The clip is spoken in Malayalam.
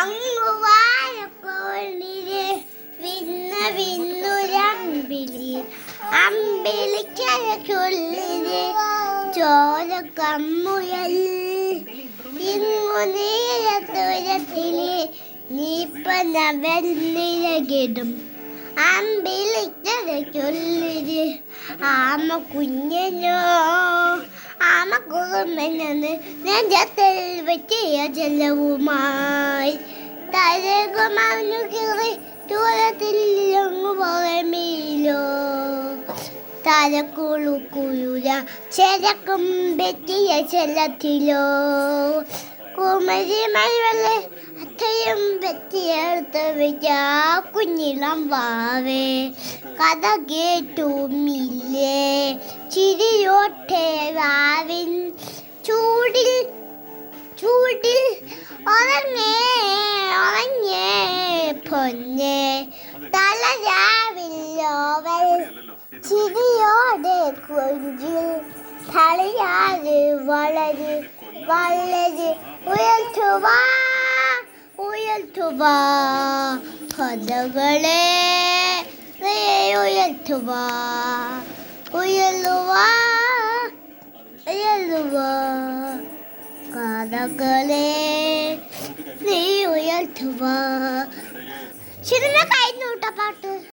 അങ്ങു വാഴക്കോളില് വിന്നുരമ്പിളി അമ്പിളിക്കരക്കുള്ളില് ചോര കമ്മുയൽ ഇങ്ങു നീലത്തുരത്തില് നീപ്പന വെള്ളിരകിടും അമ്പിളിക്കരക്കുള്ളില് ആമ കുഞ്ഞനോ ആമ കുറുമനെന്ന് നെഞ്ചത്തിൽ വെച്ചിയ ജലവുമായി തരകുമവനു കീറി ദൂരത്തിൽ പുറമീലോ തലക്കുളുക്കുയുര ചെരക്കും വെറ്റിയ ചെല്ലത്തിലോ കുമരി മഴവല്ലേ അത്രയും വെറ്റിയെടുത്ത് വെച്ച കുഞ്ഞിളം വാവേ കഥ കേട്ടുമില്ലേ ചിരിയോട്ടെ വാവിൻ ചൂടിൽ ചൂടിൽ ഉറങ്ങേ പൊന്നെ തലരാവില്ലോവൽ ചിരിയോടെ കൊഞ്ചിൽ തളിയാറ് വളര് ഉയർത്തുവാ കഥകളെ ഉയർത്തുവാ കഥകളെ നീ ഉയർത്തുവാ സിനിമ കഴിഞ്ഞു കേട്ടോ പാട്ട്.